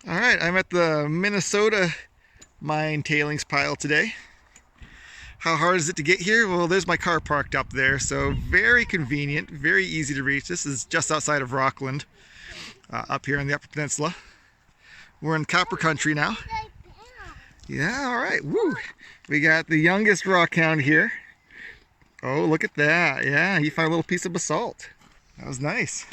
All right, I'm at the Minnesota mine tailings pile today. How hard is it to get here? Well, there's my car parked up there, so very convenient, very easy to reach. This is just outside of Rockland, up here in the Upper Peninsula. We're in copper country now. Yeah, all right, woo. We got the youngest rock hound here. Oh, look at that. Yeah, he found a little piece of basalt. That was nice.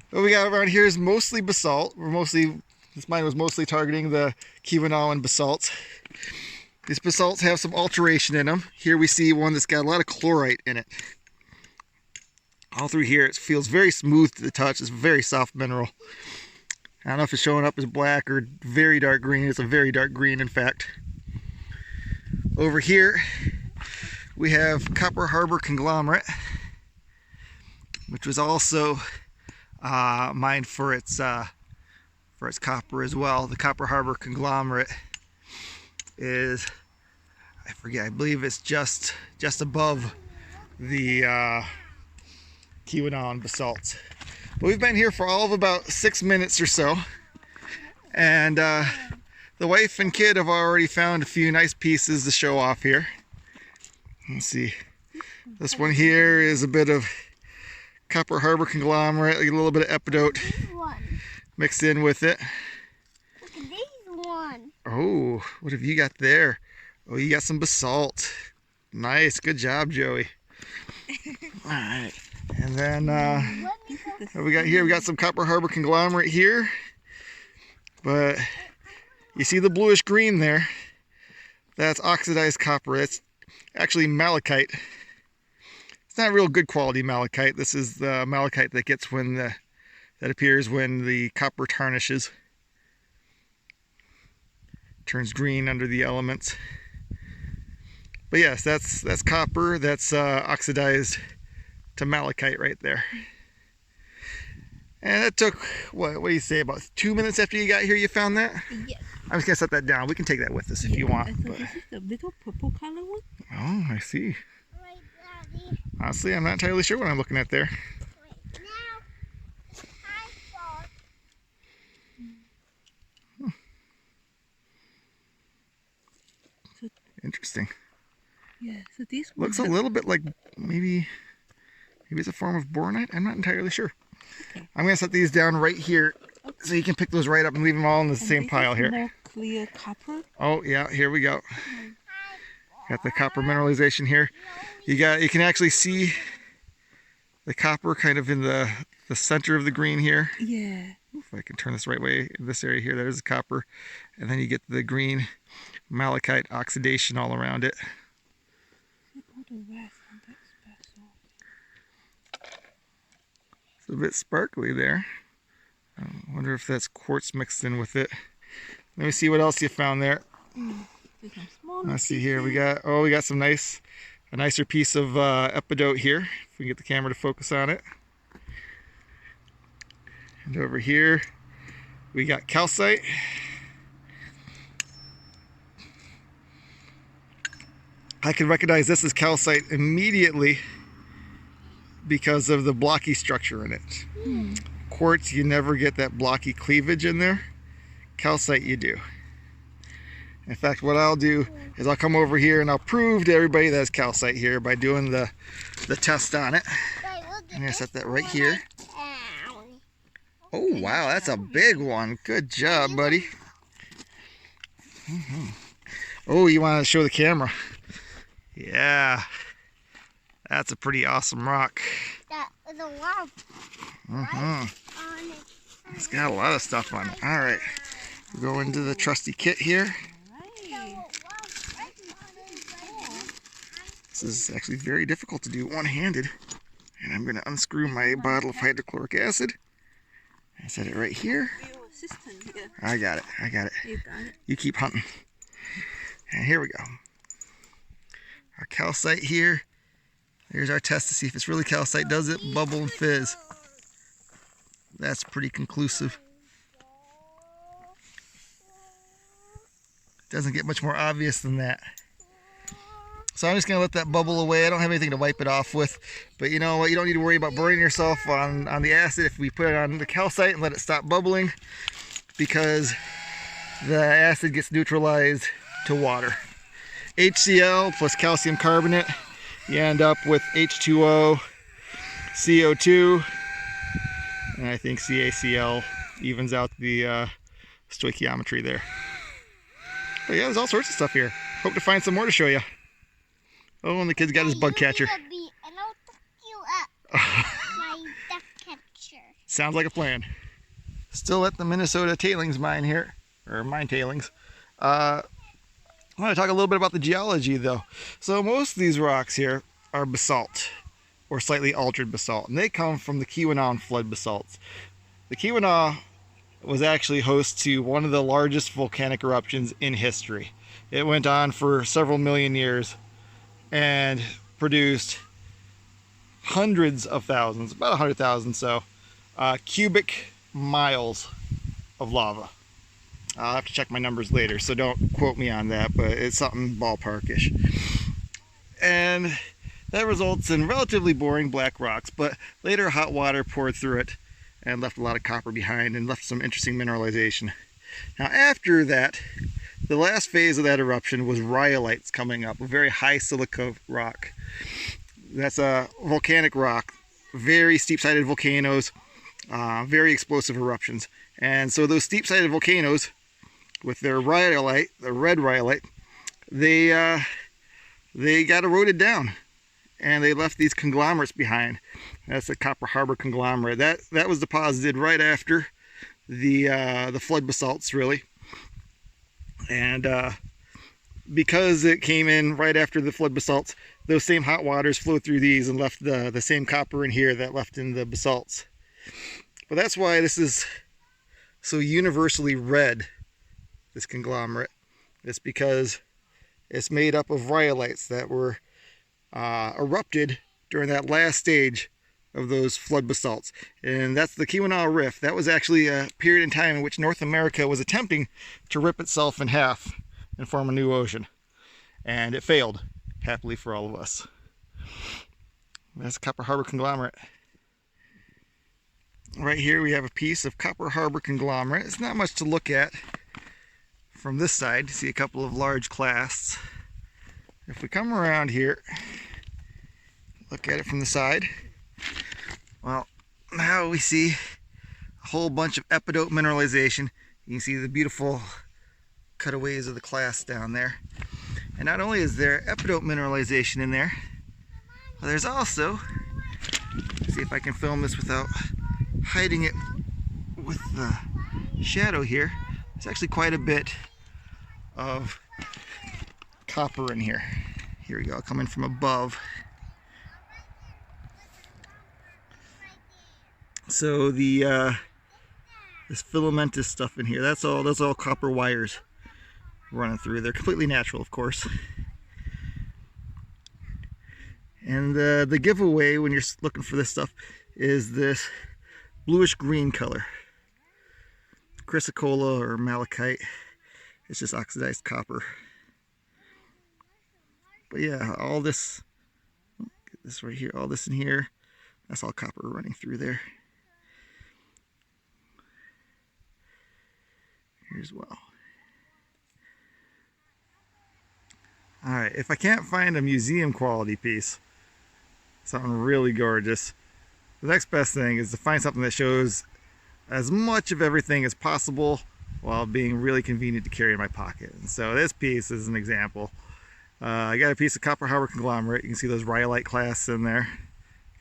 What we got around here is mostly basalt. This mine was mostly targeting the Keweenaw basalts. These basalts have some alteration in them. Here we see one that's got a lot of chlorite in it. All through here it feels very smooth to the touch. It's a very soft mineral. I don't know if it's showing up as black or very dark green. It's a very dark green, in fact. Over here we have Copper Harbor Conglomerate, which was also mined for its copper as well. The Copper Harbor Conglomerate is, I believe it's just above the Keweenaw basalts. But we've been here for all of about 6 minutes or so, and the wife and kid have already found a few nice pieces to show off here. Let's see. This one here is a bit of Copper Harbor Conglomerate, a little bit of epidote mixed in with it. Look at these one. Oh, what have you got there? Oh, you got some basalt. Nice, good job, Joey. All right, and then what we got here? We got some Copper Harbor Conglomerate here, but you see the bluish green there? That's oxidized copper. That's actually malachite. It's not real good quality malachite. This is the malachite that gets that appears when the copper tarnishes. Turns green under the elements. But yes, that's copper. That's oxidized to malachite right there. And it took, what do you say, about 2 minutes after you got here you found that? Yes. I'm just going to set that down. We can take that with us if you want. So this is the little purple color one? Oh, I see. Wait, Daddy. Honestly, I'm not entirely sure what I'm looking at there. Wait, now I thought. Interesting. Yeah, so this one Looks a little bit like maybe it's a form of boronite. I'm not entirely sure. Okay. I'm going to set these down right here so you can pick those right up and leave them all in the same pile here. More clear copper. Oh yeah, here we go. Got the copper mineralization here. You can actually see the copper kind of in the center of the green here. Yeah. If I can turn this right way in this area here, there's the copper, and then you get the green malachite oxidation all around it. All the rest on that special. It's a bit sparkly there. I wonder if that's quartz mixed in with it. Let me see what else you found there. There's some small Let's see here. We got a nicer piece of epidote here. If we can get the camera to focus on it. And over here, we got calcite. I can recognize this as calcite immediately because of the blocky structure in it. Quartz, you never get that blocky cleavage in there. Calcite, you do. In fact, what I'll do is I'll come over here and I'll prove to everybody that it's calcite here by doing the test on it. I'm going to set that right here. Oh, wow, that's a big one. Good job, buddy. Oh, you want to show the camera? Yeah. That's a pretty awesome rock. That was a lump. Mm-hmm. On it. It's got a lot of stuff on it. All right. We'll go into the trusty kit here. This is actually very difficult to do one-handed. And I'm going to unscrew my bottle of hydrochloric acid. I set it right here. Your assistant here. I got it. You got it. You keep hunting. And here we go. Our calcite here. Here's our test to see if it's really calcite. Does it bubble and fizz? That's pretty conclusive. Doesn't get much more obvious than that. So I'm just going to let that bubble away. I don't have anything to wipe it off with. But you know what? You don't need to worry about burning yourself on the acid if we put it on the calcite and let it stop bubbling, because the acid gets neutralized to water. HCl plus calcium carbonate, you end up with H2O, CO2, and I think CaCl evens out the stoichiometry there. But yeah, there's all sorts of stuff here. Hope to find some more to show you. Oh, and the kid's got his bug catcher. And I'll hook you up. My duck catcher. Sounds like a plan. Still at the Minnesota tailings mine here, or mine tailings. I want to talk a little bit about the geology though. So most of these rocks here are basalt, or slightly altered basalt, and they come from the Keweenaw flood basalts. The Keweenaw was actually host to one of the largest volcanic eruptions in history. It went on for several million years and produced hundreds of thousands, about 100,000 so, cubic miles of lava. I'll have to check my numbers later, so don't quote me on that, but it's something ballparkish. And that results in relatively boring black rocks, but later hot water poured through it and left a lot of copper behind and left some interesting mineralization. Now after that, the last phase of that eruption was rhyolites coming up, a very high silica rock. That's a volcanic rock, very steep-sided volcanoes, very explosive eruptions. And so those steep-sided volcanoes, with their rhyolite, the red rhyolite, they got eroded down, and they left these conglomerates behind. That's the Copper Harbor Conglomerate. That was deposited right after the flood basalts, really. And because it came in right after the flood basalts, those same hot waters flowed through these and left the same copper in here that left in the basalts. But that's why this is so universally red, this conglomerate. It's because it's made up of rhyolites that were erupted during that last stage of those flood basalts. And that's the Keweenaw Rift. That was actually a period in time in which North America was attempting to rip itself in half and form a new ocean. And it failed, happily for all of us. That's Copper Harbor Conglomerate. Right here we have a piece of Copper Harbor Conglomerate. It's not much to look at from this side. You see a couple of large clasts. If we come around here, look at it from the side, well, now we see a whole bunch of epidote mineralization. You can see the beautiful cutaways of the clasts down there. And not only is there epidote mineralization in there, but there's also, see if I can film this without hiding it with the shadow here, there's actually quite a bit of copper in here. Here we go, coming from above. So the this filamentous stuff in here, that's all copper wires running through. They're completely natural, of course. And the giveaway when you're looking for this stuff is this bluish green color, chrysocolla or malachite. It's just oxidized copper. But yeah, all this, get this right here, all this in here, that's all copper running through there. Here as well. Alright, if I can't find a museum quality piece, something really gorgeous, the next best thing is to find something that shows as much of everything as possible while being really convenient to carry in my pocket. And so this piece is an example. I got a piece of Copper Harbor Conglomerate. You can see those rhyolite clasts in there.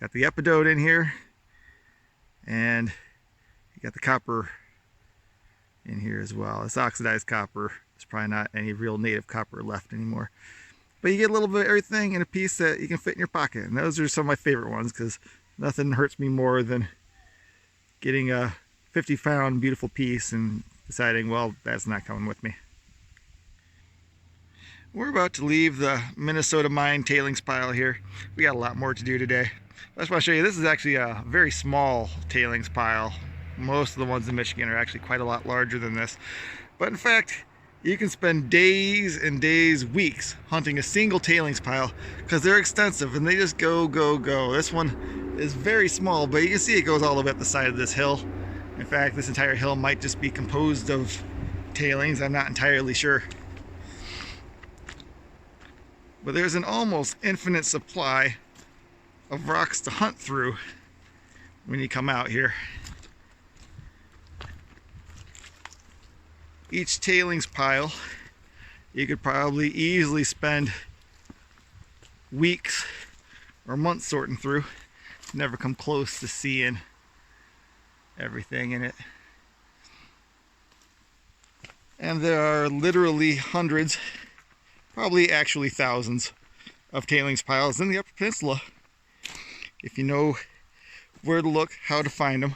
Got the epidote in here, and you got the copper in here as well. It's oxidized copper. There's probably not any real native copper left anymore. But you get a little bit of everything in a piece that you can fit in your pocket. And those are some of my favorite ones, because nothing hurts me more than getting a 50-pound beautiful piece and deciding, well, that's not coming with me. We're about to leave the Minnesota mine tailings pile here. We got a lot more to do today. I just want to show you, this is actually a very small tailings pile. Most of the ones in Michigan are actually quite a lot larger than this. But in fact, You can spend days and days, weeks hunting a single tailings pile because they're extensive and they just go, go, go. This one is very small, but you can see it goes all the way up the side of this hill. In fact, this entire hill might just be composed of tailings. I'm not entirely sure. But there's an almost infinite supply of rocks to hunt through when you come out here. Each tailings pile you could probably easily spend weeks or months sorting through. Never come close to seeing everything in it. And there are literally hundreds, probably actually thousands, of tailings piles in the Upper Peninsula. If you know where to look, how to find them.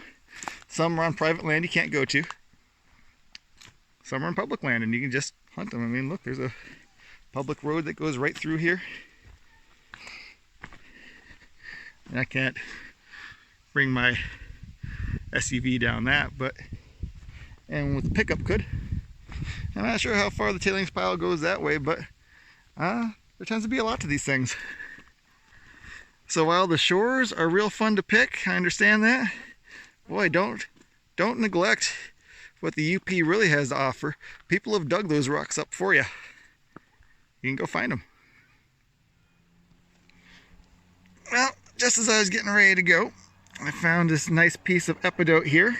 Some are on private land you can't go to. Some are on public land and you can just hunt them. I mean, look, there's a public road that goes right through here. And I can't bring my SUV down that, and with the pickup could. I'm not sure how far the tailings pile goes that way, but there tends to be a lot to these things. So while the shores are real fun to pick, I understand that. Boy, don't neglect what the UP really has to offer. People have dug those rocks up for you. You can go find them. Well, just as I was getting ready to go, I found this nice piece of epidote here.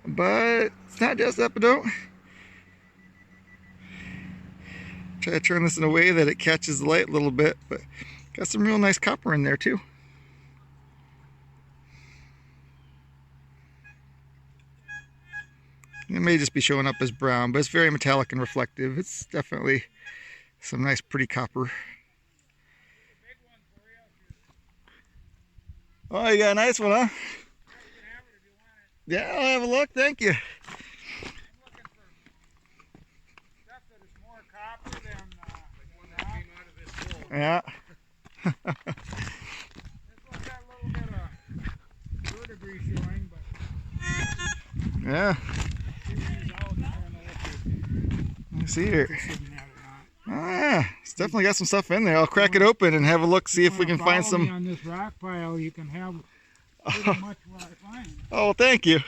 But it's not just epidote. Try to turn this in a way that it catches the light a little bit, but got some real nice copper in there too. It may just be showing up as brown, but it's very metallic and reflective. It's definitely some nice pretty copper. Oh, you got a nice one, huh? Yeah, I'll have a look, thank you. Yeah. Yeah. Let me see here. Ah, it's definitely got some stuff in there. I'll crack it open and have a look, see if we can find some. On this rock pile, you can have pretty much what I find. Oh, thank you.